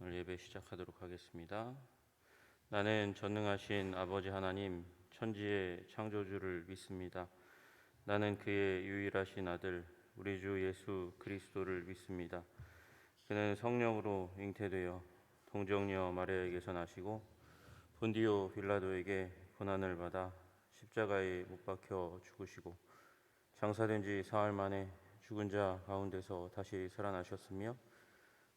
오늘 예배 시작하도록 하겠습니다. 나는 전능하신 아버지 하나님 천지의 창조주를 믿습니다. 나는 그의 유일하신 아들 우리 주 예수 그리스도를 믿습니다. 그는 성령으로 잉태되어 동정녀 마리아에게서 나시고 본디오 빌라도에게 고난을 받아 십자가에 못 박혀 죽으시고 장사된 지 사흘 만에 죽은 자 가운데서 다시 살아나셨으며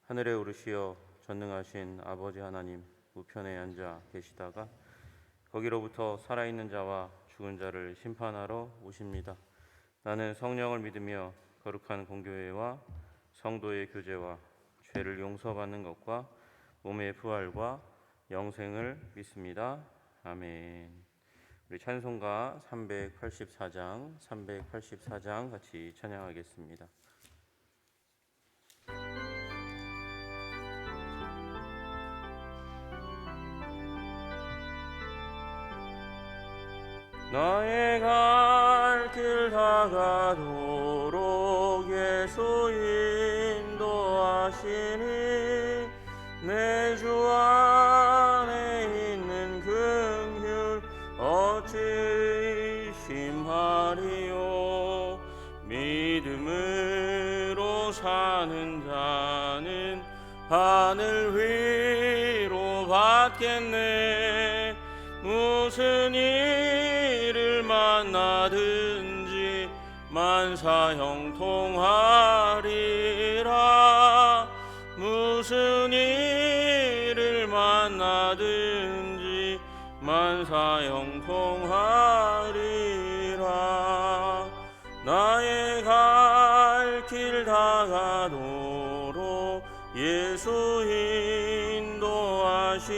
하늘에 오르시어 전능하신 아버지 하나님 우편에 앉아 계시다가 거기로부터 살아있는 자와 죽은 자를 심판하러 오십니다. 나는 성령을 믿으며 거룩한 공교회와 성도의 교제와 죄를 용서받는 것과 몸의 부활과 영생을 믿습니다. 아멘. 우리 찬송가 384장 같이 찬양하겠습니다. 나의 갈 길 다가도록 예수 인도하시니 내 주 안에 있는 긍휼 어찌 의심하리요. 믿음으로 사는 자는 하늘 위로 받겠네. 무슨 일을 만나든지 만사 형통하리라. 무슨 일을 만나든지 만사 형통하리라. 나의 갈 길 다가도록 예수 인도하시니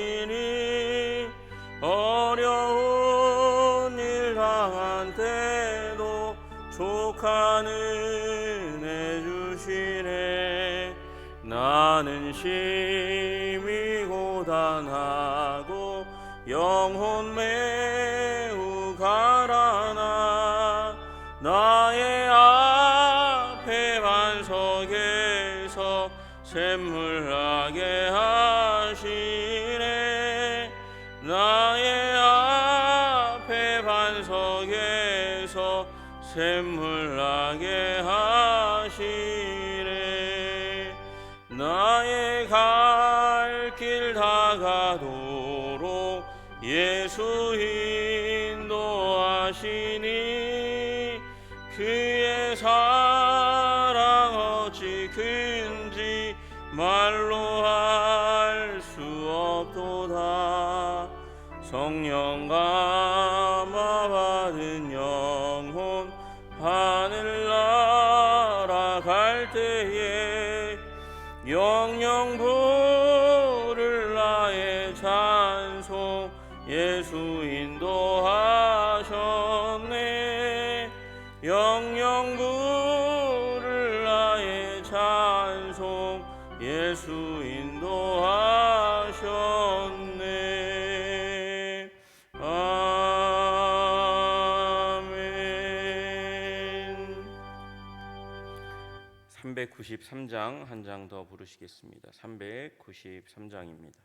어려운 일 당한 때도 족한 은혜 주시네. 나는 심히 고단하고 영혼 매우 가라나 나의 앞에 반석에서 샘물나게 하시네. 나의 앞에 반석에서 샘물나게 하시네. 나의 갈 길 다가도록 예수 인도하시니 그의 사랑 어찌 큰지 말로 할 수 없도다. 성령 감화 받은 영혼 하늘나라 갈 때에 영영 부를 나의 찬송 예수 인도하셨네. 영영 부를 나의 찬송 예수 인도하셨네. 아멘. 393장 한 장 더 부르시겠습니다. 393장입니다.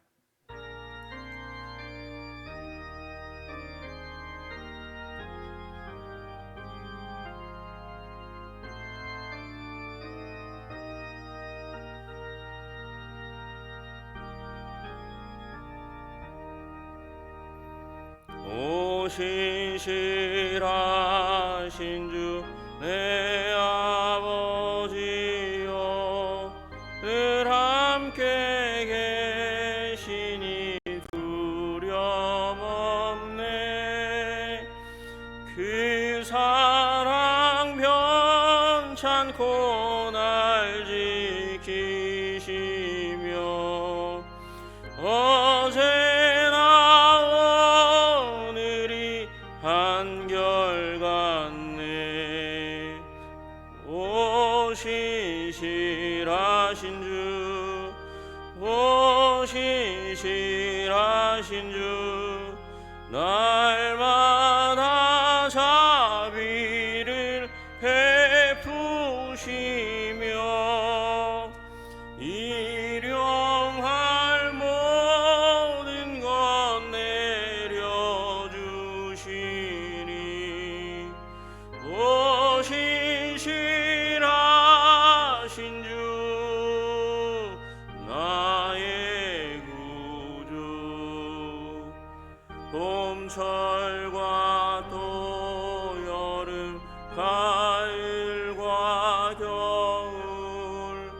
오 신실하신 주 내 아버지여 늘 함께 계시니 두려움 없네. 그 사랑 변찮고 날 지키시며 어제나 오늘이 한결같네. 오 신실하신 주, 오 신실하신 주, 날마다 자비를 베푸시며 일용할 봄철과 또 여름 가을과 겨울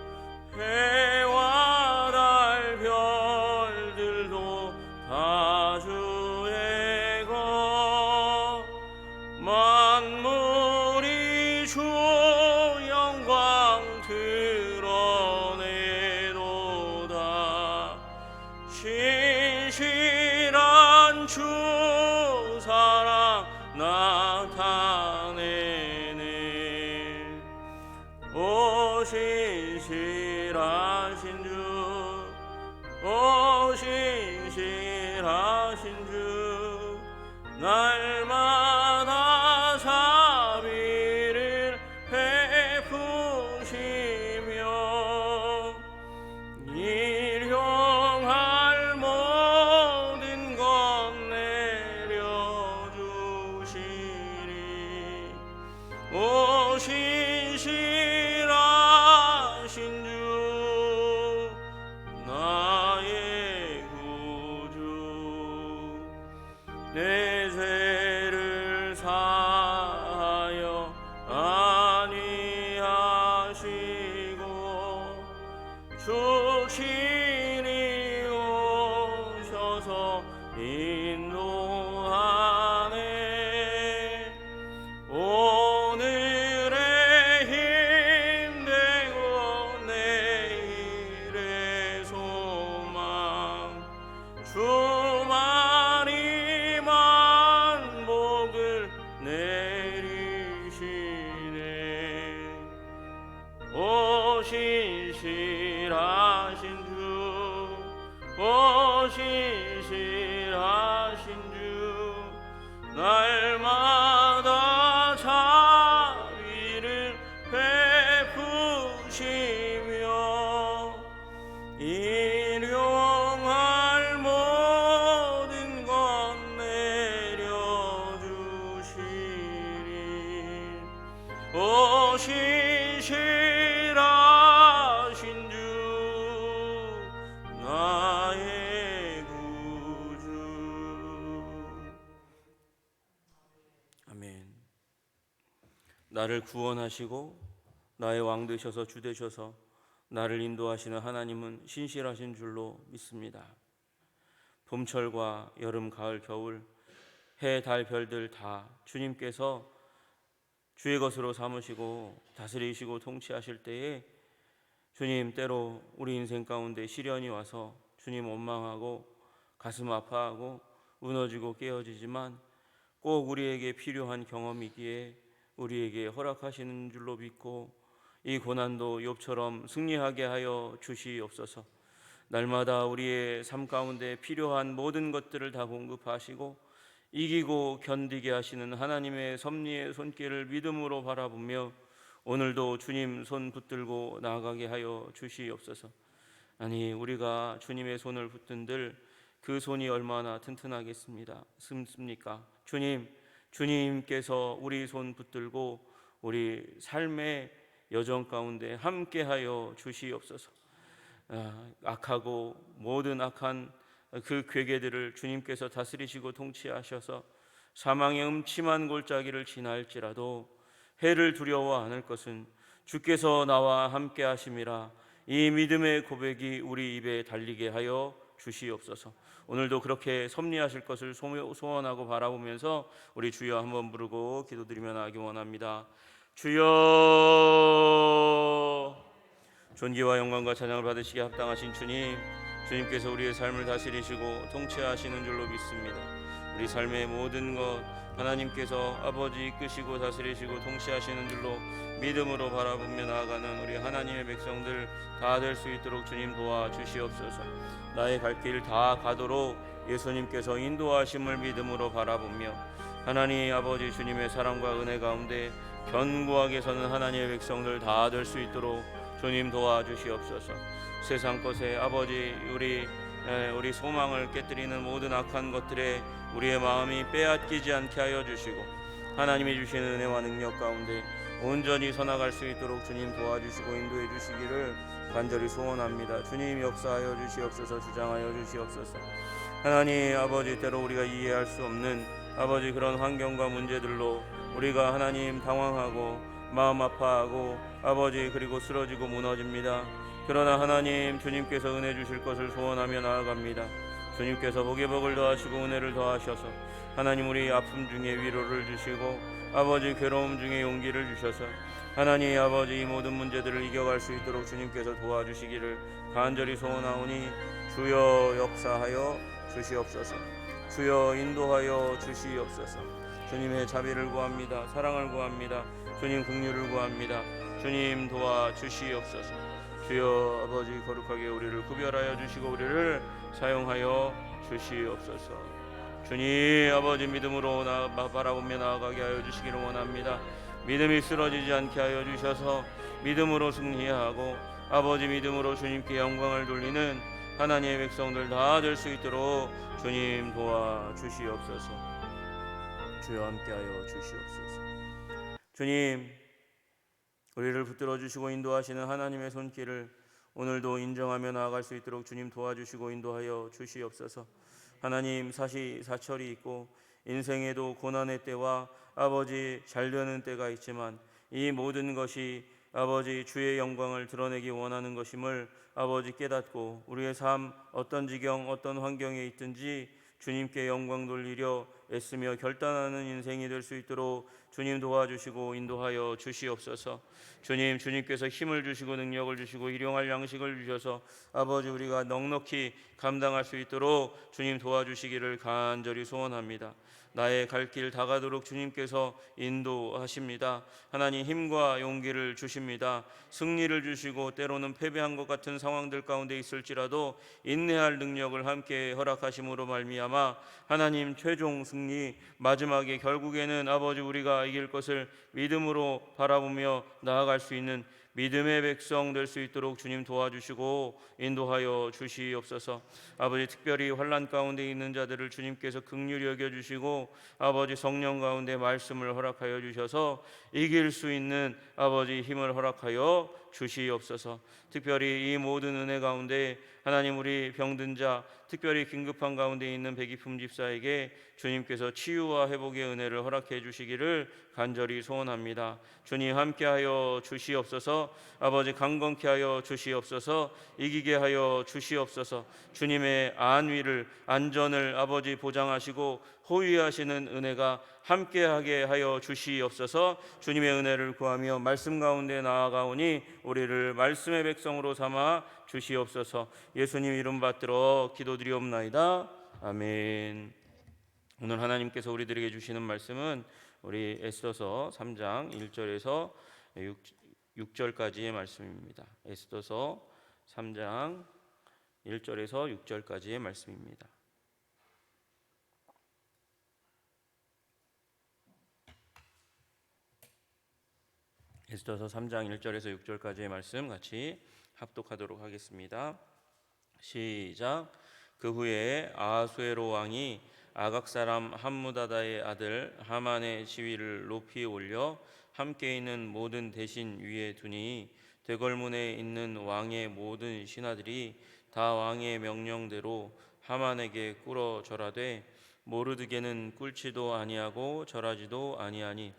해와 달 별들도 다 주의 것 만물이 주 영광 드러내도다 신실한 주 사랑 나타내네 오 신실하신 주 오 신실하신 주 날마다 자비를 베푸시며 일용할 모든 것 내려주시리 오 신실하신 주 나의 구주 내 죄를 사하여 아니하시고 주친이 오셔서 인도하네 오늘의 힘되고 내일의 소망 주만이 만복을 내리시네 오 신실하신 주 오 신실하신 주 날마다 자비를 베푸시며 일용할 모든 것 내려주시리 오 신실하신 주 나의 구주 아멘. 나를 구원하시고 나의 왕 되셔서 주 되셔서 나를 인도하시는 하나님은 신실하신 줄로 믿습니다. 봄철과 여름 가을 겨울 해 달 별들 다 주님께서 주의 것으로 삼으시고 다스리시고 통치하실 때에 주님 때로 우리 인생 가운데 시련이 와서 주님 원망하고 가슴 아파하고 무너지고 깨어지지만 꼭 우리에게 필요한 경험이기에 우리에게 허락하시는 줄로 믿고 이 고난도 욥처럼 승리하게 하여 주시옵소서. 날마다 우리의 삶 가운데 필요한 모든 것들을 다 공급하시고 이기고 견디게 하시는 하나님의 섭리의 손길을 믿음으로 바라보며 오늘도 주님 손 붙들고 나아가게 하여 주시옵소서. 아니 우리가 주님의 손을 붙든들 그 손이 얼마나 튼튼하겠습니까? 주님께서 우리 손 붙들고 우리 삶의 여정 가운데 함께하여 주시옵소서. 악하고 모든 악한 그 괴계들을 주님께서 다스리시고 통치하셔서 사망의 음침한 골짜기를 지날지라도 해를 두려워 않을 것은 주께서 나와 함께 하심이라. 이 믿음의 고백이 우리 입에 달리게 하여 주시옵소서. 오늘도 그렇게 섭리하실 것을 소원하고 바라보면서 우리 주여 한번 부르고 기도드리며 나가기 원합니다. 주여, 존귀와 영광과 찬양을 받으시기에 합당하신 주님께서 우리의 삶을 다스리시고 통치하시는 줄로 믿습니다. 우리 삶의 모든 것 하나님께서 아버지 이끄시고 다스리시고 통치하시는 줄로 믿음으로 바라보며 나아가는 우리 하나님의 백성들 다 될 수 있도록 주님 도와주시옵소서. 나의 갈 길 다 가도록 예수님께서 인도하심을 믿음으로 바라보며 하나님 아버지 주님의 사랑과 은혜 가운데 견고하게 서는 하나님의 백성들 다 될 수 있도록 주님 도와주시옵소서. 세상 것에 아버지 우리 소망을 깨뜨리는 모든 악한 것들에 우리의 마음이 빼앗기지 않게 하여 주시고 하나님이 주시는 은혜와 능력 가운데 온전히 서나갈 수 있도록 주님 도와주시고 인도해 주시기를 간절히 소원합니다. 주님 역사하여 주시옵소서. 주장하여 주시옵소서. 하나님 아버지, 때로 우리가 이해할 수 없는 아버지 그런 환경과 문제들로 우리가 하나님 당황하고 마음 아파하고 아버지 그리고 쓰러지고 무너집니다. 그러나 하나님 주님께서 은혜 주실 것을 소원하며 나아갑니다. 주님께서 복에 복을 더하시고 은혜를 더하셔서 하나님 우리 아픔 중에 위로를 주시고 아버지 괴로움 중에 용기를 주셔서 하나님 아버지 이 모든 문제들을 이겨갈 수 있도록 주님께서 도와주시기를 간절히 소원하오니 주여 역사하여 주시옵소서. 주여 인도하여 주시옵소서. 주님의 자비를 구합니다. 사랑을 구합니다. 주님 긍휼을 구합니다. 주님 도와 주시옵소서. 주여 아버지 거룩하게 우리를 구별하여 주시고 우리를 사용하여 주시옵소서. 주님 아버지 믿음으로 바라보며 나아가게 하여 주시기를 원합니다. 믿음이 쓰러지지 않게 하여 주셔서 믿음으로 승리하고 아버지 믿음으로 주님께 영광을 돌리는 하나님의 백성들 다 될 수 있도록 주님 도와 주시옵소서. 주여 함께하여 주시옵소서. 주님 우리를 붙들어 주시고 인도하시는 하나님의 손길을 오늘도 인정하며 나아갈 수 있도록 주님 도와주시고 인도하여 주시옵소서. 하나님 사시사철이 있고 인생에도 고난의 때와 아버지 잘되는 때가 있지만 이 모든 것이 아버지 주의 영광을 드러내기 원하는 것임을 아버지 깨닫고 우리의 삶 어떤 지경 어떤 환경에 있든지 주님께 영광 돌리려 애쓰며 결단하는 인생이 될 수 있도록 주님 도와주시고 인도하여 주시옵소서. 주님께서 힘을 주시고 능력을 주시고 일용할 양식을 주셔서 아버지 우리가 넉넉히 감당할 수 있도록 주님 도와주시기를 간절히 소원합니다. 나의 갈 길 다가도록 주님께서 인도하십니다. 하나님 힘과 용기를 주십니다. 승리를 주시고 때로는 패배한 것 같은 상황들 가운데 있을지라도 인내할 능력을 함께 허락하심으로 말미암아 하나님 최종 승리 마지막에 결국에는 아버지 우리가 이길 것을 믿음으로 바라보며 나아갈 수 있는 믿음의 백성 될 수 있도록 주님 도와주시고 인도하여 주시옵소서. 아버지 특별히 환난 가운데 있는 자들을 주님께서 긍휼히 여겨주시고 아버지 성령 가운데 말씀을 허락하여 주셔서 이길 수 있는 아버지 힘을 허락하여 주시옵소서. 특별히 이 모든 은혜 가운데 하나님 우리 병든 자 특별히 긴급한 가운데 있는 백이품 집사에게 주님께서 치유와 회복의 은혜를 허락해 주시기를 간절히 소원합니다. 주님 함께하여 주시옵소서. 아버지 강건케 하여 주시옵소서. 이기게 하여 주시옵소서. 주님의 안위를 안전을 아버지 보장하시고 호위하시는 은혜가 함께하게 하여 주시옵소서. 주님의 은혜를 구하며 말씀 가운데 나아가오니 우리를 말씀의 백성으로 삼아 주시옵소서. 예수님 이름 받들어 기도드리옵나이다. 아멘. 오늘 하나님께서 우리들에게 주시는 말씀은 우리 에스더서 3장 1절에서 6절까지의 말씀입니다. 에스더서 3장 1절에서 6절까지의 말씀입니다. 에스더서 3장 1절에서 6절까지의 말씀 같이 합독하도록 하겠습니다. 시작. 그 후에 아하수에로 왕이 아각 사람 함무다다의 아들 하만의 지위를 높이 올려 함께 있는 모든 대신 위에 두니 대궐문에 있는 왕의 모든 신하들이 다 왕의 명령대로 하만에게 꿇어 절하되 모르드게는 꿇지도 아니하고 절하지도 아니하니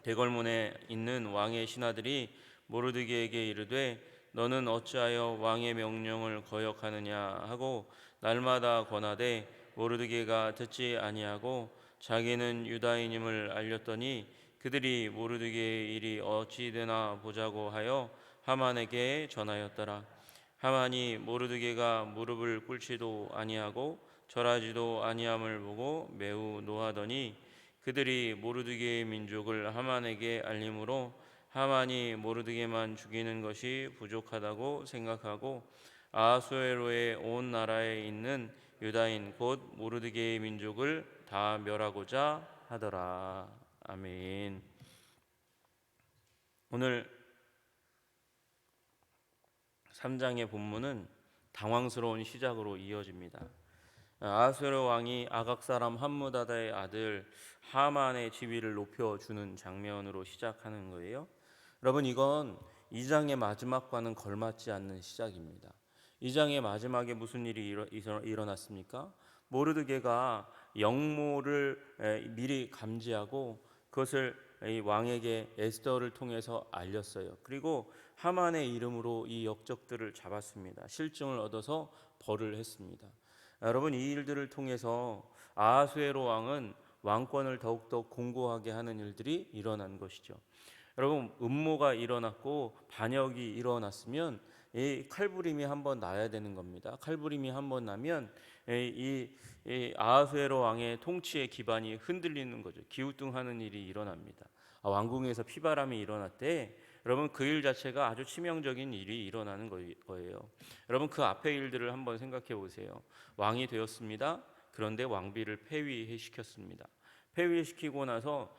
대궐문에 있는 왕의 신하들이 모르드게에게 이르되 너는 어찌하여 왕의 명령을 거역하느냐 하고 날마다 권하되 모르드게가 듣지 아니하고 자기는 유다인임을 알렸더니 그들이 모르드게의 일이 어찌 되나 보자고 하여 하만에게 전하였더라. 하만이 모르드게가 무릎을 꿇지도 아니하고 절하지도 아니함을 보고 매우 노하더니 그들이 모르드게의 민족을 하만에게 알림으로 하만이 모르드게만 죽이는 것이 부족하다고 생각하고 아하수에로의 온 나라에 있는 유다인 곧 모르드게의 민족을 다 멸하고자 하더라. 아멘. 오늘 3장의 본문은 당황스러운 시작으로 이어집니다. 아하수에로 왕이 아각 사람 함무다다의 아들 하만의 지위를 높여주는 장면으로 시작하는 거예요. 여러분 이건 2장의 마지막과는 걸맞지 않는 시작입니다. 2장의 마지막에 무슨 일이 일어났습니까? 모르드게가 영모를 미리 감지하고 그것을 이 왕에게 에스더를 통해서 알렸어요. 그리고 하만의 이름으로 이 역적들을 잡았습니다. 실증을 얻어서 벌을 했습니다. 여러분, 이 일들을 통해서 아하수에로 왕은 왕권을 더욱더 공고하게 하는 일들이 일어난 것이죠. 여러분, 음모가 일어났고 반역이 일어났으면 이 칼부림이 한번 나야 되는 겁니다. 칼부림이 한번 나면 이 아하수에로 왕의 통치의 기반이 흔들리는 거죠. 기우뚱하는 일이 일어납니다. 왕궁에서 피바람이 일어났대. 여러분, 그 일 자체가 아주 치명적인 일이 일어나는 거예요. 여러분, 그 앞의 일들을 한번 생각해 보세요. 왕이 되었습니다. 그런데 왕비를 폐위시켰습니다. 폐위시키고 나서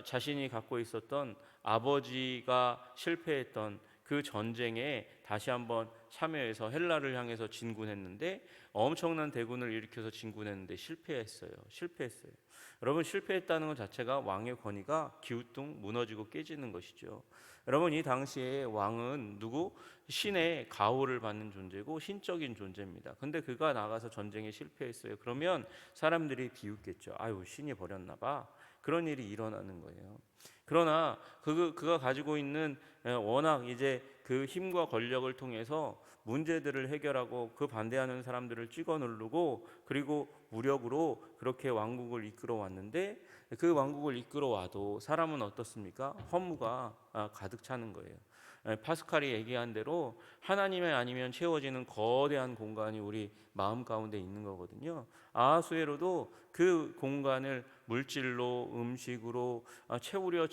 자신이 갖고 있었던 아버지가 실패했던 그 전쟁에 다시 한번 참여해서 헬라를 향해서 진군했는데 엄청난 대군을 일으켜서 진군했는데 실패했어요. 여러분, 실패했다는 것 자체가 왕의 권위가 기우뚱 무너지고 깨지는 것이죠. 여러분, 이 당시에 왕은 신의 가호를 받는 존재고 신적인 존재입니다. 근데 그가 나가서 전쟁에 실패했어요. 그러면 사람들이 비웃겠죠. 아유, 신이 버렸나 봐. 그런 일이 일어나는 거예요. 그러나 그가 가지고 있는 워낙 이제 그 힘과 권력을 통해서 문제들을 해결하고 그 반대하는 사람들을 찍어 누르고 그리고 무력으로 그렇게 왕국을 이끌어 왔는데 그 왕국을 이끌어 와도 사람은 어떻습니까? 허무가 가득 차는 거예요. 파스칼이 얘기한 대로 하나님의 아니면 채워지는 거대한 공간이 우리 마음 가운데 있는 거거든요. 아하수에로도 그 공간을 물질로 음식으로 채우려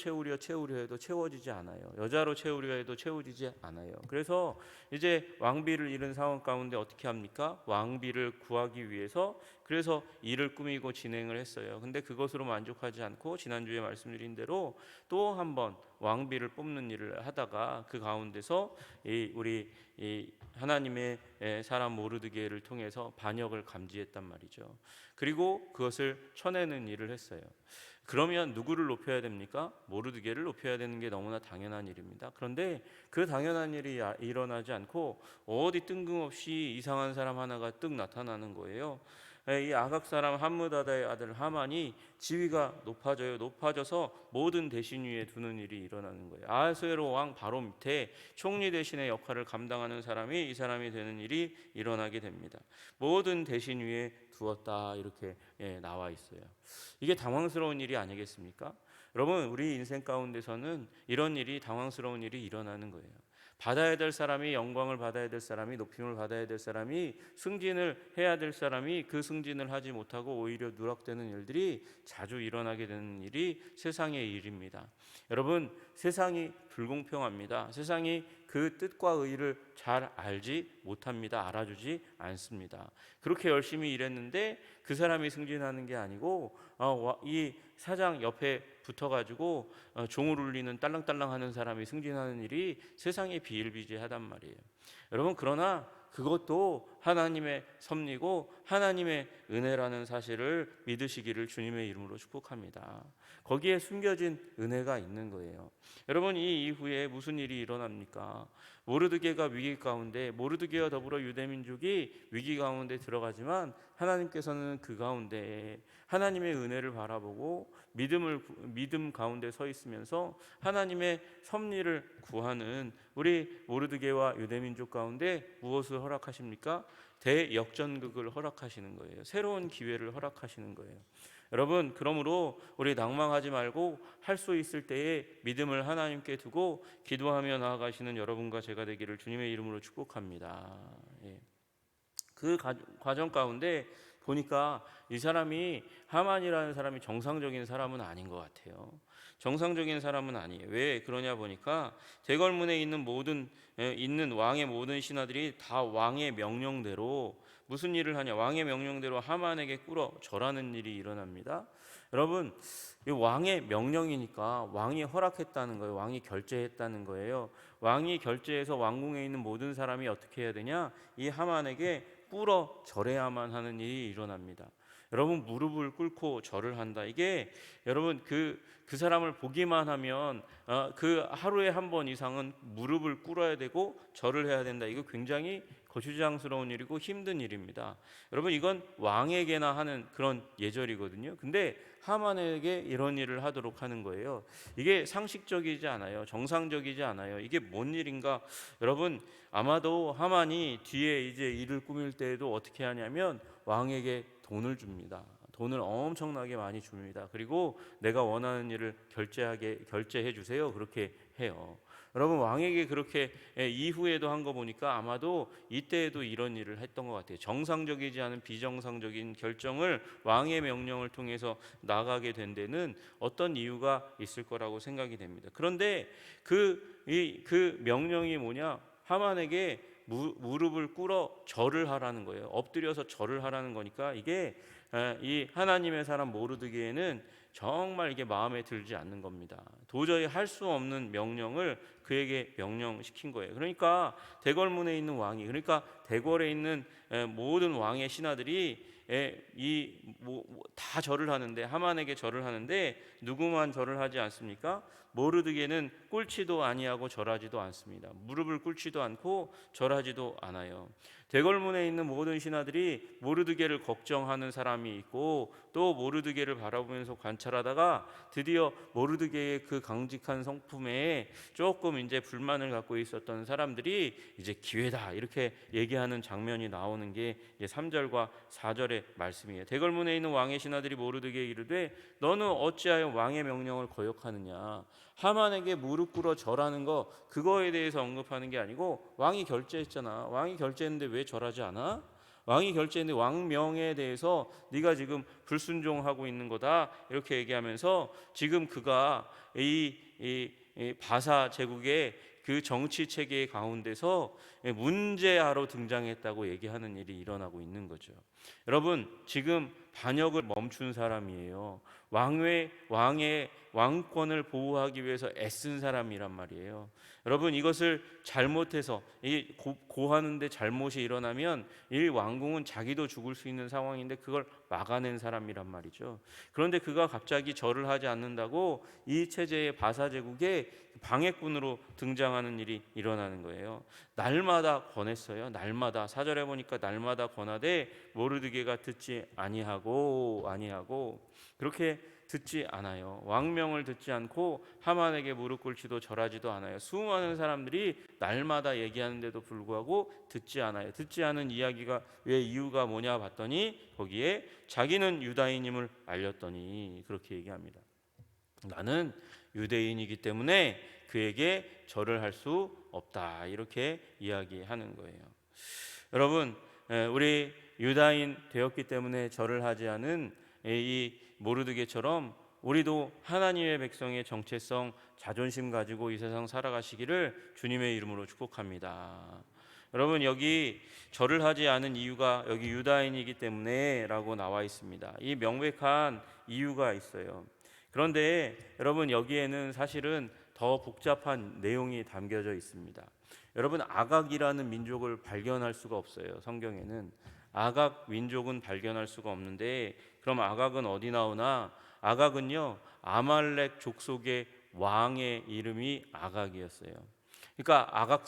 해도 채워지지 않아요. 여자로 채우려 해도 채워지지 않아요. 그래서 이제 왕비를 잃은 상황 가운데 어떻게 합니까? 왕비를 구하기 위해서 그래서 일을 꾸미고 진행을 했어요. 근데 그것으로 만족하지 않고 지난주에 말씀드린 대로 또 한 번 왕비를 뽑는 일을 하다가 그 가운데서 우리 하나님의 사람 모르드게를 통해서 반역을 감지했단 말이죠. 그리고 그것을 쳐내는 일을 했어요. 그러면 누구를 높여야 됩니까? 모르드게를 높여야 되는 게 너무나 당연한 일입니다. 그런데 그 당연한 일이 일어나지 않고 어디 뜬금없이 이상한 사람 하나가 뜩 나타나는 거예요. 이 아각 사람 함므다다의 아들 하만이 지위가 높아져서 모든 대신 위에 두는 일이 일어나는 거예요. 아하수에로 왕 바로 밑에 총리 대신의 역할을 감당하는 사람이 이 사람이 되는 일이 일어나게 됩니다. 모든 대신 위에 두었다 이렇게 나와 있어요. 이게 당황스러운 일이 아니겠습니까? 여러분, 우리 인생 가운데서는 이런 일이 당황스러운 일이 일어나는 거예요. 받아야 될 사람이 영광을 받아야 될 사람이 높임을 받아야 될 사람이 승진을 해야 될 사람이 그 승진을 하지 못하고 오히려 누락되는 일들이 자주 일어나게 되는 일이 세상의 일입니다. 여러분, 세상이 불공평합니다. 세상이 그 뜻과 의를 잘 알지 못합니다. 알아주지 않습니다. 그렇게 열심히 일했는데 그 사람이 승진하는 게 아니고 이 사장 옆에 붙어가지고 종을 울리는 딸랑딸랑하는 사람이 승진하는 일이 세상에 비일비재하단 말이에요. 여러분, 그러나 그것도 하나님의 섭리고 하나님의 은혜라는 사실을 믿으시기를 주님의 이름으로 축복합니다. 거기에 숨겨진 은혜가 있는 거예요. 여러분, 이 이후에 무슨 일이 일어납니까? 모르드게가 위기 가운데, 모르드게와 더불어 유대민족이 위기 가운데 들어가지만 하나님께서는 그 가운데 하나님의 은혜를 바라보고 믿음 가운데 서 있으면서 하나님의 섭리를 구하는 우리 모르드게와 유대민족 가운데 무엇을 허락하십니까? 대역전극을 허락하시는 거예요. 새로운 기회를 허락하시는 거예요. 여러분, 그러므로 우리 낭망하지 말고 할 수 있을 때에 믿음을 하나님께 두고 기도하며 나아가시는 여러분과 제가 되기를 주님의 이름으로 축복합니다. 그 과정 가운데 보니까 이 사람이 하만이라는 사람이 정상적인 사람은 아닌 것 같아요. 정상적인 사람은 아니에요. 왜 그러냐 보니까 대궐문에 있는 왕의 모든 신하들이 다 왕의 명령대로 무슨 일을 하냐? 왕의 명령대로 하만에게 꿇어 절하는 일이 일어납니다. 여러분, 이 왕의 명령이니까 왕이 허락했다는 거예요. 왕이 결제했다는 거예요. 왕이 결제해서 왕궁에 있는 모든 사람이 어떻게 해야 되냐? 이 하만에게 꿇어 절해야만 하는 일이 일어납니다. 여러분 무릎을 꿇고 절을 한다. 이게 여러분 그 사람을 보기만 하면 그 하루에 한 번 이상은 무릎을 꿇어야 되고 절을 해야 된다. 이거 굉장히 거추장스러운 일이고 힘든 일입니다. 여러분 이건 왕에게나 하는 그런 예절이거든요. 근데 하만에게 이런 일을 하도록 하는 거예요. 이게 상식적이지 않아요. 정상적이지 않아요. 이게 뭔 일인가? 여러분 아마도 하만이 뒤에 이제 일을 꾸밀 때에도 어떻게 하냐면 왕에게 돈을 줍니다. 돈을 엄청나게 많이 줍니다. 그리고 내가 원하는 일을 결제해 주세요. 그렇게 해요. 여러분 왕에게 그렇게 이후에도 한 거 보니까 아마도 이때에도 이런 일을 했던 것 같아요. 정상적이지 않은 비정상적인 결정을 왕의 명령을 통해서 나가게 된 데는 어떤 이유가 있을 거라고 생각이 됩니다. 그런데 그 명령이 뭐냐? 하만에게 무릎을 꿇어 절을 하라는 거예요. 엎드려서 절을 하라는 거니까 이게 이 하나님의 사람 모르드게에는 정말 이게 마음에 들지 않는 겁니다. 도저히 할 수 없는 명령을 그에게 명령시킨 거예요. 그러니까 대궐문에 있는 왕이, 그러니까 대궐에 있는 모든 왕의 신하들이 다 절을 하는데, 하만에게 절을 하는데 누구만 절을 하지 않습니까? 모르드게는 꿇지도 아니하고 절하지도 않습니다. 무릎을 꿇지도 않고 절하지도 않아요. 대궐문에 있는 모든 신하들이 모르드게를 걱정하는 사람이 있고, 또 모르드게를 바라보면서 관찰하다가 드디어 모르드게의 그 강직한 성품에 조금 이제 불만을 갖고 있었던 사람들이 이제 기회다 이렇게 얘기하는 장면이 나오는 게 3절과 4절의 말씀이에요. 대궐문에 있는 왕의 신하들이 모르드게에 이르되 너는 어찌하여 왕의 명령을 거역하느냐. 하만에게 무릎 꿇어 절하는 거, 그거에 대해서 언급하는 게 아니고 왕이 결제했잖아. 왕이 결제했는데 왜 절하지 않아? 왕이 결제했는데 왕명에 대해서 네가 지금 불순종하고 있는 거다 이렇게 얘기하면서 지금 그가 이 바사 제국의 그 정치 체계 가운데서 문제아로 등장했다고 얘기하는 일이 일어나고 있는 거죠. 여러분 지금 반역을 멈춘 사람이에요. 왕의 왕권을 보호하기 위해서 애쓴 사람이란 말이에요. 여러분 이것을 잘못해서 고하는데 잘못이 일어나면 이 왕궁은 자기도 죽을 수 있는 상황인데 그걸 막아낸 사람이란 말이죠. 그런데 그가 갑자기 절을 하지 않는다고 이 체제의 바사 제국에 방해꾼으로 등장하는 일이 일어나는 거예요. 날마다 권했어요. 날마다 4절에 보니까 날마다 권하되 모르드게가 듣지 아니하고 그렇게 듣지 않아요. 왕명을 듣지 않고 하만에게 무릎 꿇지도 절하지도 않아요. 수많은 사람들이 날마다 얘기하는데도 불구하고 듣지 않아요. 듣지 않은 이야기가 왜 이유가 뭐냐 봤더니 거기에 자기는 유다인임을 알렸더니 그렇게 얘기합니다. 나는 유대인이기 때문에 그에게 절을 할 수 없다 이렇게 이야기하는 거예요. 여러분 우리 유다인 되었기 때문에 절을 하지 않은 이 모르드게처럼 우리도 하나님의 백성의 정체성, 자존심 가지고 이 세상 살아가시기를 주님의 이름으로 축복합니다. 여러분 여기 절을 하지 않은 이유가 여기 유다인이기 때문에라고 나와 있습니다. 이 명백한 이유가 있어요. 그런데 여러분 여기에는 사실은 더 복잡한 내용이 담겨져 있습니다. 여러분 아각이라는 민족을 발견할 수가 없어요. 성경에는 아각 민족은 발견할 수가 없는데 그럼 아각은 어디 나오나? 아각은요 아말렉 족속의 왕의 이름이 아각이었어요. 그러니까 아각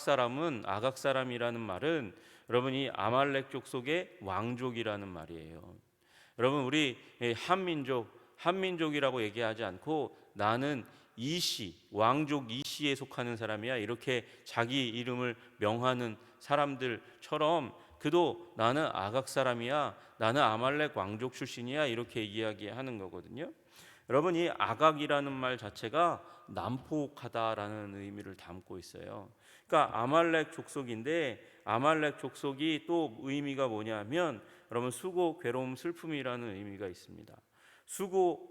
사람이라는 말은 여러분이 아말렉 족속의 왕족이라는 말이에요. 여러분 우리 한민족이라고 얘기하지 않고 나는 이시 왕족 이시에 속하는 사람이야 이렇게 자기 이름을 명하는 사람들처럼 그도 나는 아각 사람이야, 나는 아말렉 왕족 출신이야 이렇게 이야기하는 거거든요. 여러분 이 아각이라는 말 자체가 난폭하다라는 의미를 담고 있어요. 그러니까 아말렉 족속인데 아말렉 족속이 또 의미가 뭐냐면 여러분 수고, 괴로움, 슬픔이라는 의미가 있습니다. 수고,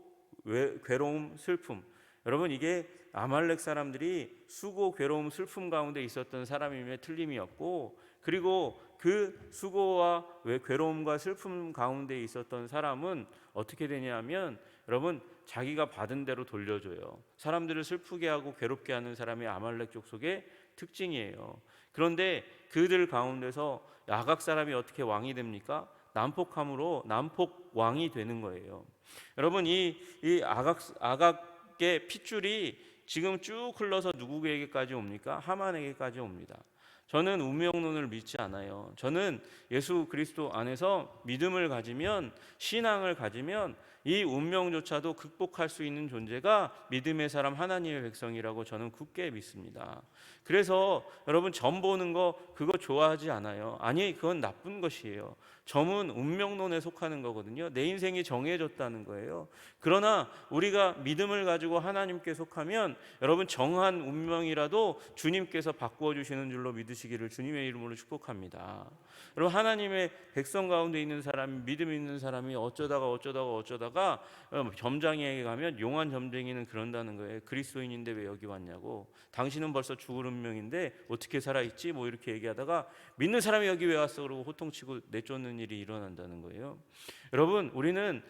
괴로움, 슬픔. 여러분 이게 아말렉 사람들이 수고, 괴로움, 슬픔 가운데 있었던 사람임에 틀림이 없고 그리고 그 수고와 괴로움과 슬픔 가운데 있었던 사람은 어떻게 되냐면 여러분 자기가 받은 대로 돌려줘요. 사람들을 슬프게 하고 괴롭게 하는 사람이 아말렉 족속의 특징이에요. 그런데 그들 가운데서 아각 사람이 어떻게 왕이 됩니까? 난폭함으로 난폭 왕이 되는 거예요. 여러분, 이 아각의 핏줄이 지금 쭉 흘러서 누구에게까지 옵니까? 하만에게까지 옵니다. 저는 운명론을 믿지 않아요. 저는 예수 그리스도 안에서 믿음을 가지면, 신앙을 가지면 이 운명조차도 극복할 수 있는 존재가 믿음의 사람, 하나님의 백성이라고 저는 굳게 믿습니다. 그래서 여러분, 점 보는 거 그거 좋아하지 않아요. 아니, 그건 나쁜 것이에요. 점은 운명론에 속하는 거거든요. 내 인생이 정해졌다는 거예요. 그러나 우리가 믿음을 가지고 하나님께 속하면 여러분, 정한 운명이라도 주님께서 바꾸어 주시는 줄로 믿으시기를 주님의 이름으로 축복합니다. 여러분, 하나님의 백성 가운데 있는 사람이, 믿음 있는 사람이 어쩌다가 점장에게 가면 용한 점쟁이는 그런다는 거예요. 그리스도인인데 왜 여기 왔냐고. 당신은 벌써 죽을 운명인데 어떻게 살아있지? 뭐 이렇게 얘기하다가 믿는 사람이 여기 왜 왔어? 그러고 호통치고 내쫓는 일이 일어난다는 거예요. 우리는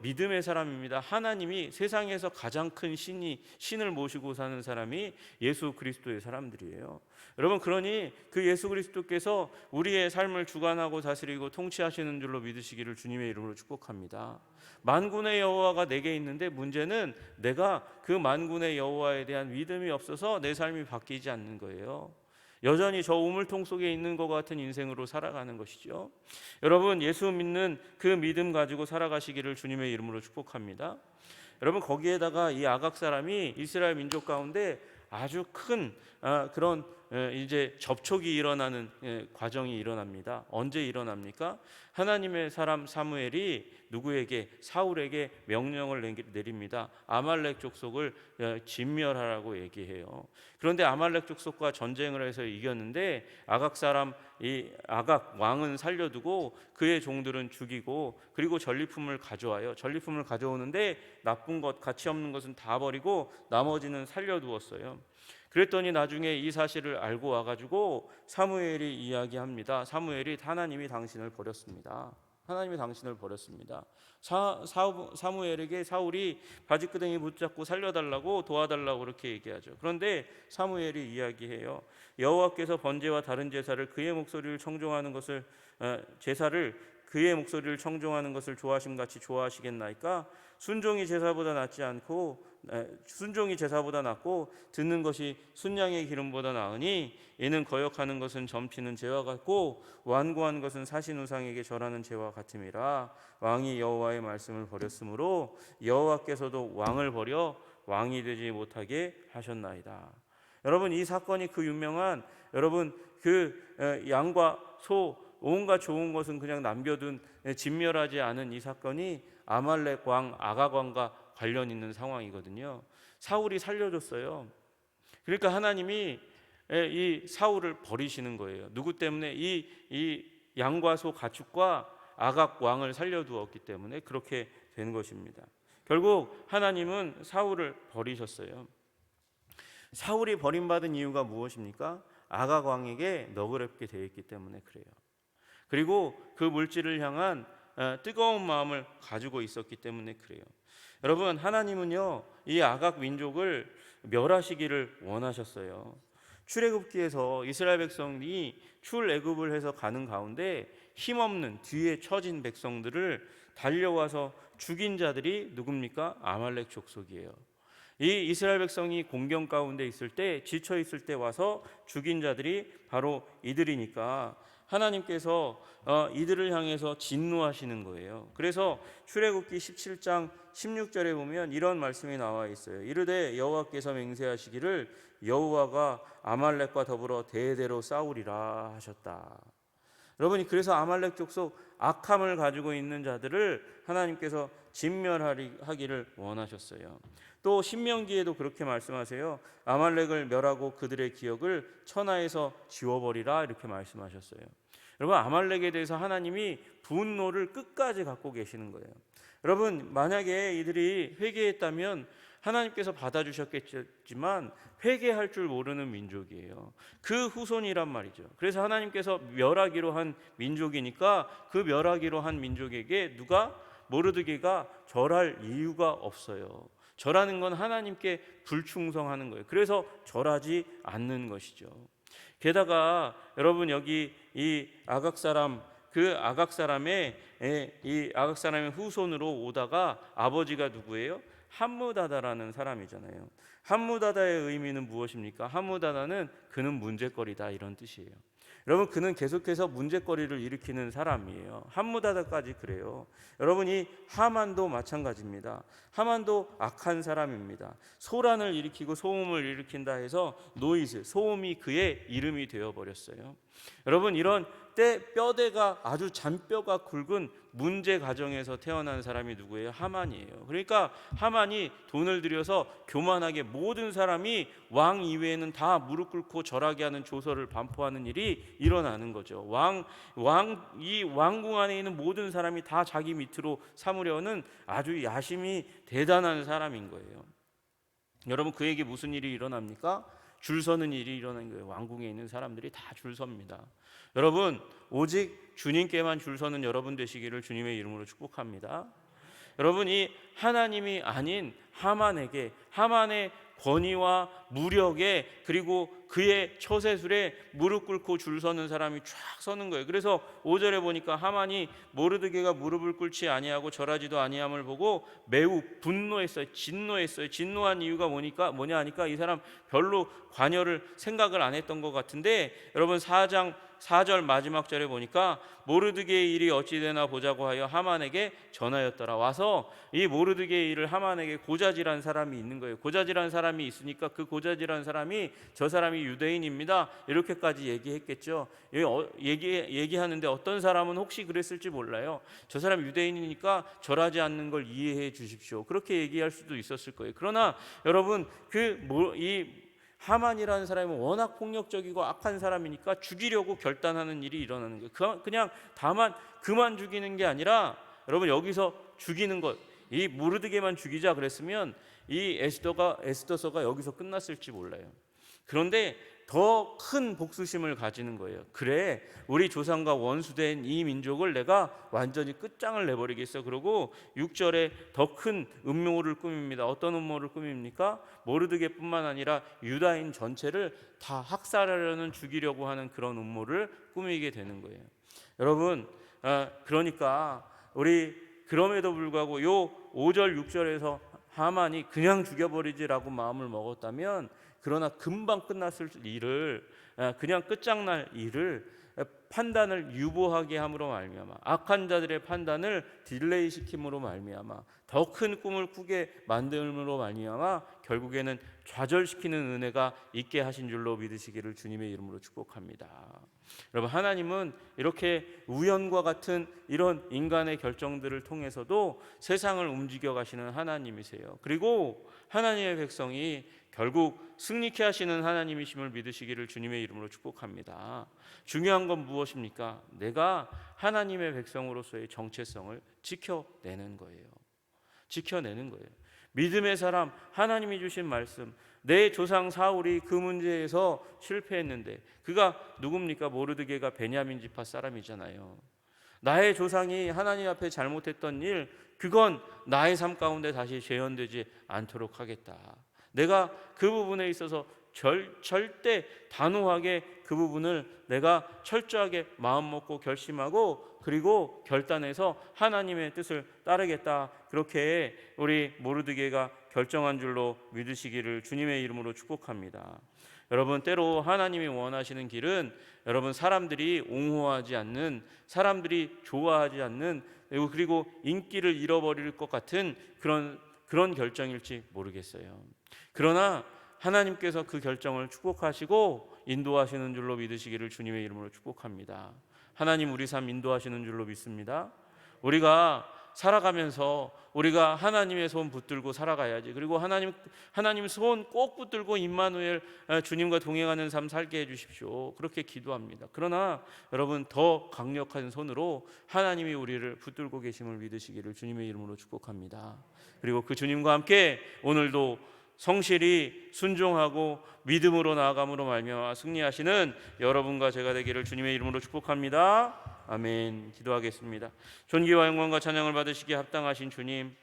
믿음의 사람입니다. 하나님이 세상에서 가장 큰 신을 모시고 사는 사람이 예수 그리스도의 사람들이에요. 여러분, 그러니 그 예수 그리스도께서 우리의 삶을 주관하고 다스리고 통치하시는 줄로 믿으시기를 주님의 이름으로 축복합니다. 만군의 여호와가 내게 있는데 문제는 내가 그 만군의 여호와에 대한 믿음이 없어서 내 삶이 바뀌지 않는 거예요. 여전히 저 우물통 속에 있는 것 같은 인생으로 살아가는 것이죠. 여러분, 예수 믿는 그 믿음 가지고 살아가시기를 주님의 이름으로 축복합니다. 여러분, 거기에다가 이 아각 사람이 이스라엘 민족 가운데 아주 큰 그런 이제 접촉이 일어나는 과정이 일어납니다. 언제 일어납니까? 하나님의 사람 사무엘이 누구에게? 사울에게 명령을 내립니다. 아말렉 족속을 진멸하라고 얘기해요. 그런데 아말렉 족속과 전쟁을 해서 이겼는데 이 아각 왕은 살려두고 그의 종들은 죽이고, 그리고 전리품을 가져와요. 전리품을 가져오는데 나쁜 것, 가치 없는 것은 다 버리고 나머지는 살려두었어요. 그랬더니 나중에 이 사실을 알고 와가지고 사무엘이 이야기합니다. 하나님이 당신을 버렸습니다. 하나님이 당신을 버렸습니다. 사무엘에게 사울이 바지끄댕이 붙잡고 살려달라고, 도와달라고 그렇게 얘기하죠. 그런데 사무엘이 이야기해요. 여호와께서 번제와 다른 제사를 그의 목소리를 청종하는 것을 좋아하심 같이 좋아하시겠나이까? 순종이 제사보다 낫고 듣는 것이 순양의 기름보다 나으니, 이는 거역하는 것은 점피는 죄와 같고 완고한 것은 사신 우상에게 절하는 죄와 같음이라. 왕이 여호와의 말씀을 버렸으므로 여호와께서도 왕을 버려 왕이 되지 못하게 하셨나이다. 여러분, 이 사건이 그 유명한, 양과 소, 온갖 좋은 것은 그냥 남겨둔, 진멸하지 않은 이 사건이 아말렉 왕, 아각 왕과 관련 있는 상황이거든요. 사울이 살려줬어요. 그러니까 하나님이 이 사울을 버리시는 거예요. 누구 때문에? 이 양과 소 가축과 아각 왕을 살려두었기 때문에 그렇게 된 것입니다. 결국 하나님은 사울을 버리셨어요. 사울이 버림받은 이유가 무엇입니까? 아각 왕에게 너그럽게 되어 있기 때문에 그래요. 그리고 그 물질을 향한 뜨거운 마음을 가지고 있었기 때문에 그래요. 여러분, 하나님은요, 이 아각 민족을 멸하시기를 원하셨어요. 출애굽기에서 이스라엘 백성이 출애굽을 해서 가는 가운데 힘없는 뒤에 처진 백성들을 달려와서 죽인 자들이 누굽니까? 아말렉 족속이에요. 이 이스라엘 백성이 공경 가운데 있을 때, 지쳐 있을 때 와서 죽인 자들이 바로 이들이니까 하나님께서 이들을 향해서 진노하시는 거예요. 그래서 출애굽기 17장 16절에 보면 이런 말씀이 나와 있어요. 이르되 여호와께서 맹세하시기를 여호와가 아말렉과 더불어 대대로 싸우리라 하셨다. 여러분이, 그래서 아말렉 족속 악함을 가지고 있는 자들을 하나님께서 진멸하기를 원하셨어요. 또 신명기에도 그렇게 말씀하세요. 아말렉을 멸하고 그들의 기억을 천하에서 지워버리라, 이렇게 말씀하셨어요. 여러분, 아말렉에 대해서 하나님이 분노를 끝까지 갖고 계시는 거예요. 여러분, 만약에 이들이 회개했다면 하나님께서 받아주셨겠지만 회개할 줄 모르는 민족이에요. 그 후손이란 말이죠. 그래서 하나님께서 멸하기로 한 민족이니까 그 멸하기로 한 민족에게 모르드게가 절할 이유가 없어요. 절하는 건 하나님께 불충성하는 거예요. 그래서 절하지 않는 것이죠. 게다가 여러분, 여기 이 아각 사람 그 아각 사람의 이 아각 사람의 후손으로 오다가 아버지가 누구예요? 함무다다라는 사람이잖아요. 함무다다의 의미는 무엇입니까? 함무다다는 그는 문제거리다 이런 뜻이에요. 여러분, 그는 계속해서 문제거리를 일으키는 사람이에요. 함무다다까지 그래요. 여러분, 이 하만도 마찬가지입니다. 하만도 악한 사람입니다. 소란을 일으키고 소음을 일으킨다 해서 노이즈, 소음이 그의 이름이 되어버렸어요. 여러분, 이런 뼈대가 아주 잔뼈가 굵은 문제 가정에서 태어난 사람이 누구예요? 하만이에요. 그러니까 하만이 돈을 들여서 교만하게 모든 사람이 왕 이외에는 다 무릎 꿇고 절하게 하는 조서를 반포하는 일이 일어나는 거죠. 이 왕궁 안에 있는 모든 사람이 다 자기 밑으로 삼으려는 아주 야심이 대단한 사람인 거예요. 여러분, 그에게 무슨 일이 일어납니까? 줄 서는 일이 일어나는 거예요. 왕궁에 있는 사람들이 다 줄 섭니다. 여러분, 오직 주님께만 줄 서는 여러분 되시기를 주님의 이름으로 축복합니다. 여러분, 이 하나님이 아닌 하만에게, 하만의 권위와 무력에, 그리고 그의 처세술에 무릎 꿇고 줄 서는 사람이 쫙 서는 거예요. 그래서 5절에 보니까 하만이 모르드게가 무릎을 꿇지 아니하고 절하지도 아니함을 보고 매우 분노했어요. 진노했어요. 진노한 이유가 뭐냐 하니까 이 사람 별로 관여를 생각을 안 했던 것 같은데, 여러분 4절 마지막 절에 보니까 모르드게의 일이 어찌 되나 보자고 하여 하만에게 전하였더라. 와서 이 모르드게의 일을 하만에게 고자질한 사람이 있는 거예요. 고자질한 사람이 있으니까 그 고자질한 사람이 저 사람이 유대인입니다 이렇게까지 얘기했겠죠. 얘기하는데 어떤 사람은 혹시 그랬을지 몰라요. 저 사람 유대인이니까 절하지 않는 걸 이해해 주십시오, 그렇게 얘기할 수도 있었을 거예요. 그러나 여러분, 이 하만이라는 사람은 워낙 폭력적이고 악한 사람이니까 죽이려고 결단하는 일이 일어나는 거예요. 그냥 다만 그만 죽이는 게 아니라, 여러분, 여기서 죽이는 것, 이 모르드게만 죽이자 그랬으면 이 에스더서가 여기서 끝났을지 몰라요. 그런데 더 큰 복수심을 가지는 거예요. 그래, 우리 조상과 원수된 이 민족을 내가 완전히 끝장을 내버리겠어. 그러고 6절에 더 큰 음모를 꾸밉니다. 어떤 음모를 꾸밉니까? 모르드게뿐만 아니라 유다인 전체를 다 학살하려는, 죽이려고 하는 그런 음모를 꾸미게 되는 거예요. 여러분, 그러니까 우리 그럼에도 불구하고 요 5절 6절에서 하만이 그냥 죽여버리지라고 마음을 먹었다면, 그러나 금방 끝났을 일을, 그냥 끝장날 일을 판단을 유보하게 함으로 말미암아, 악한 자들의 판단을 딜레이 시킴으로 말미암아, 더 큰 꿈을 꾸게 만듦으로 말미암아 결국에는 좌절시키는 은혜가 있게 하신 줄로 믿으시기를 주님의 이름으로 축복합니다. 여러분, 하나님은 이렇게 우연과 같은 이런 인간의 결정들을 통해서도 세상을 움직여 가시는 하나님이세요. 그리고 하나님의 백성이 결국 승리케 하시는 하나님이심을 믿으시기를 주님의 이름으로 축복합니다. 중요한 건 무엇입니까? 내가 하나님의 백성으로서의 정체성을 지켜내는 거예요. 지켜내는 거예요. 믿음의 사람, 하나님이 주신 말씀, 내 조상 사울이 그 문제에서 실패했는데, 그가 누굽니까? 모르드게가 베냐민 지파 사람이잖아요. 나의 조상이 하나님 앞에 잘못했던 일, 그건 나의 삶 가운데 다시 재현되지 않도록 하겠다. 내가 그 부분에 있어서 절대 단호하게 그 부분을 내가 철저하게 마음 먹고 결심하고, 그리고 결단해서 하나님의 뜻을 따르겠다. 그렇게 우리 모르드게가 결정한 줄로 믿으시기를 주님의 이름으로 축복합니다. 여러분, 때로 하나님이 원하시는 길은, 여러분, 사람들이 옹호하지 않는, 사람들이 좋아하지 않는, 그리고 인기를 잃어버릴 것 같은 그런 결정일지 모르겠어요. 그러나 하나님께서 그 결정을 축복하시고 인도하시는 줄로 믿으시기를 주님의 이름으로 축복합니다. 하나님 우리 삶 인도하시는 줄로 믿습니다. 우리가 살아가면서 우리가 하나님의 손 붙들고 살아가야지. 그리고 하나님 손 꼭 붙들고 임마누엘, 주님과 동행하는 삶 살게 해주십시오. 그렇게 기도합니다. 그러나 여러분, 더 강력한 손으로 하나님이 우리를 붙들고 계심을 믿으시기를 주님의 이름으로 축복합니다. 그리고 그 주님과 함께 오늘도 성실히 순종하고 믿음으로 나아감으로 말미암아 승리하시는 여러분과 제가 되기를 주님의 이름으로 축복합니다. 아멘. 기도하겠습니다. 존귀와 영광과 찬양을 받으시기에 합당하신 주님,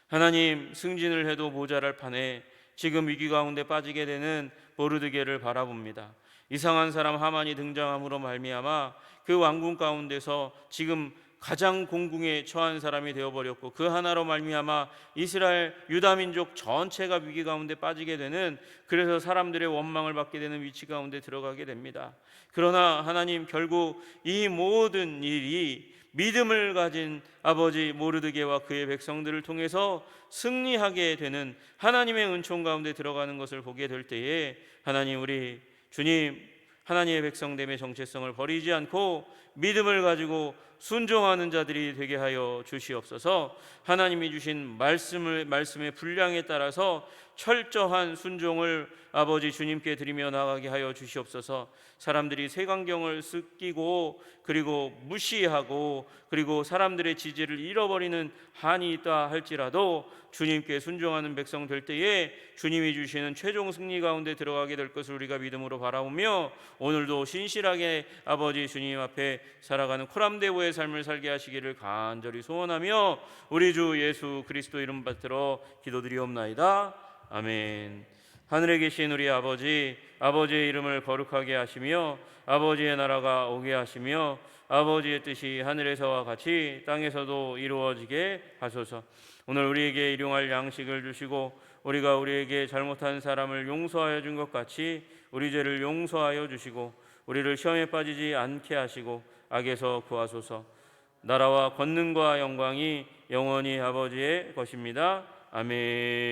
하나님, 승진을 해도 모자랄 판에 지금 위기 가운데 빠지게 되는 모르드게를 바라봅니다. 이상한 사람 하만이 등장함으로 말미암아 그 왕궁 가운데서 지금 가장 공궁에 처한 사람이 되어버렸고, 그 하나로 말미암아 이스라엘 유다 민족 전체가 위기 가운데 빠지게 되는, 그래서 사람들의 원망을 받게 되는 위치 가운데 들어가게 됩니다. 그러나 하나님 결국 이 모든 일이 믿음을 가진 아버지 모르드게와 그의 백성들을 통해서 승리하게 되는 하나님의 은총 가운데 들어가는 것을 보게 될 때에, 하나님, 우리 주님 하나님의 백성됨의 정체성을 버리지 않고 믿음을 가지고 순종하는 자들이 되게 하여 주시옵소서. 하나님이 주신 말씀의 분량에 따라서 철저한 순종을 아버지 주님께 드리며 나가게 하여 주시옵소서. 사람들이 색안경을 쓰고 그리고 무시하고 그리고 사람들의 지지를 잃어버리는 한이 있다 할지라도 주님께 순종하는 백성 될 때에 주님이 주시는 최종 승리 가운데 들어가게 될 것을 우리가 믿음으로 바라보며, 오늘도 신실하게 아버지 주님 앞에 살아가는 코람데오의 삶을 살게 하시기를 간절히 소원하며 우리 주 예수 그리스도 이름 받들어 기도드리옵나이다. 아멘. 하늘에 계신 우리 아버지, 아버지의 이름을 거룩하게 하시며 아버지의 나라가 오게 하시며 아버지의 뜻이 하늘에서와 같이 땅에서도 이루어지게 하소서. 오늘 우리에게 일용할 양식을 주시고 우리가 우리에게 잘못한 사람을 용서하여 준 것 같이 우리 죄를 용서하여 주시고 우리를 시험에 빠지지 않게 하시고 악에서 구하소서. 나라와 권능과 영광이 영원히 아버지의 것입니다. 아멘.